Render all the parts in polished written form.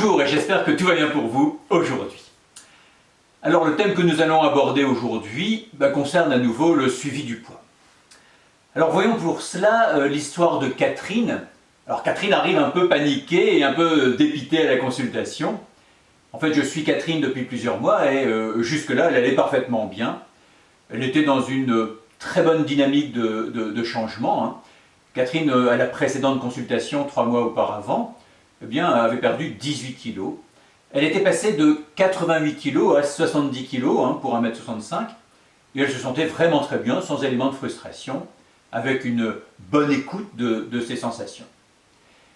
Bonjour et j'espère que tout va bien pour vous aujourd'hui. Alors le thème que nous allons aborder aujourd'hui concerne à nouveau le suivi du poids. Alors voyons pour cela l'histoire de Catherine. Alors Catherine arrive un peu paniquée et un peu dépitée à la consultation. En fait je suis Catherine depuis plusieurs mois et jusque-là elle allait parfaitement bien. Elle était dans une très bonne dynamique de changement. Catherine, à la précédente consultation, 3 mois auparavant, avait perdu 18 kg. Elle était passée de 88 kg à 70 kg pour 1,65 m et elle se sentait vraiment très bien, sans élément de frustration, avec une bonne écoute de ses sensations.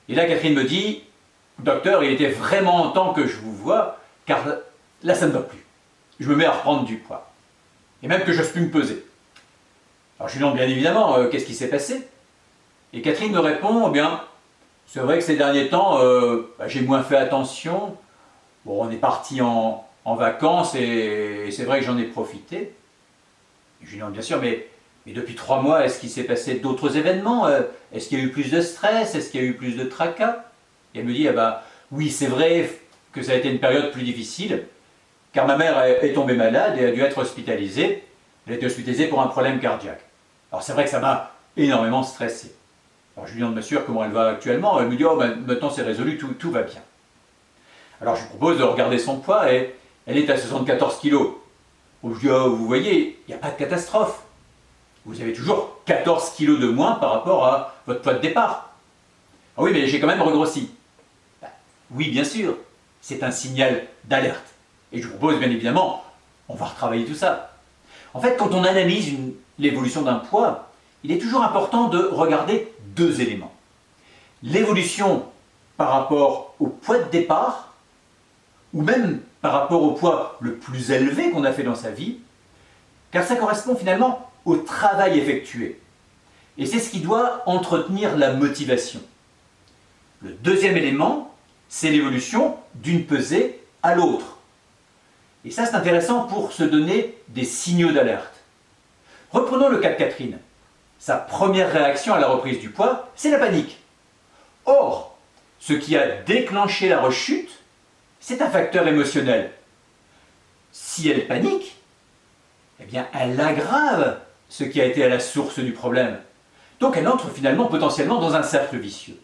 Et là, Catherine me dit « Docteur, il était vraiment temps que je vous voie, car là, ça ne va plus. Je me mets à reprendre du poids. Et même que je n'ose plus me peser. » Alors je lui demande bien évidemment qu'est-ce qui s'est passé. Et Catherine me répond, c'est vrai que ces derniers temps, j'ai moins fait attention. Bon, on est parti en vacances et c'est vrai que j'en ai profité. Et je lui demande bien sûr, mais depuis 3 mois, est-ce qu'il s'est passé d'autres événements? Est-ce qu'il y a eu plus de stress? Est-ce qu'il y a eu plus de tracas? Et elle me dit, oui, c'est vrai que ça a été une période plus difficile, car ma mère est tombée malade et a dû être hospitalisée. Elle a été hospitalisée pour un problème cardiaque. Alors c'est vrai que ça m'a énormément stressé. Alors je lui demande bien sûr comment elle va actuellement. Elle me dit, maintenant c'est résolu, tout va bien. Alors je lui propose de regarder son poids et elle est à 74 kg. Je lui dis, vous voyez, il n'y a pas de catastrophe. Vous avez toujours 14 kg de moins par rapport à votre poids de départ. Ah oui, mais j'ai quand même regrossi. Oui, bien sûr, c'est un signal d'alerte. Et je vous propose bien évidemment, on va retravailler tout ça. En fait, quand on analyse l'évolution d'un poids, il est toujours important de regarder 2 éléments. L'évolution par rapport au poids de départ, ou même par rapport au poids le plus élevé qu'on a fait dans sa vie, car ça correspond finalement au travail effectué. Et c'est ce qui doit entretenir la motivation. Le 2e élément, c'est l'évolution d'une pesée à l'autre. Et ça, c'est intéressant pour se donner des signaux d'alerte. Reprenons le cas de Catherine. Sa première réaction à la reprise du poids, c'est la panique. Or, ce qui a déclenché la rechute, c'est un facteur émotionnel. Si elle panique, elle aggrave ce qui a été à la source du problème. Donc elle entre finalement potentiellement dans un cercle vicieux.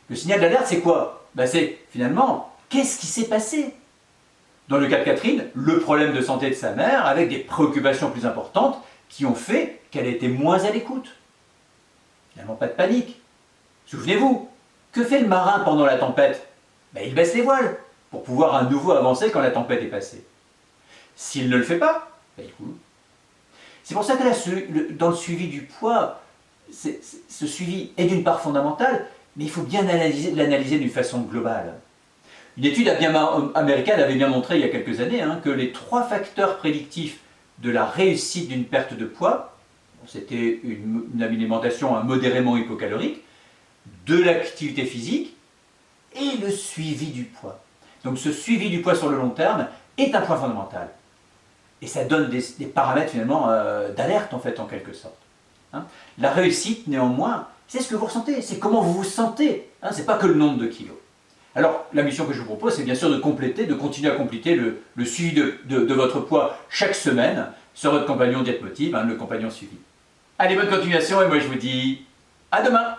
Le signal d'alerte, c'est quoi? C'est finalement, qu'est-ce qui s'est passé? Dans le cas de Catherine, le problème de santé de sa mère avec des préoccupations plus importantes qui ont fait qu'elle était moins à l'écoute. Finalement, pas de panique. Souvenez-vous, que fait le marin pendant la tempête? Il baisse les voiles pour pouvoir à nouveau avancer quand la tempête est passée. S'il ne le fait pas, il coule. C'est pour ça que là, dans le suivi du poids, ce suivi est d'une part fondamental, mais il faut bien l'analyser d'une façon globale. Une étude américaine avait bien montré il y a quelques années que les 3 facteurs prédictifs de la réussite d'une perte de poids, c'était une alimentation modérément hypocalorique, de l'activité physique et le suivi du poids. Donc ce suivi du poids sur le long terme est un point fondamental. Et ça donne des paramètres finalement d'alerte en quelque sorte. La réussite néanmoins, c'est ce que vous ressentez, c'est comment vous vous sentez, c'est pas que le nombre de kilos. Alors la mission que je vous propose, c'est bien sûr de continuer à compléter le suivi de votre poids chaque semaine sur votre compagnon Diète Motive, le compagnon suivi. Allez, bonne continuation et moi je vous dis à demain!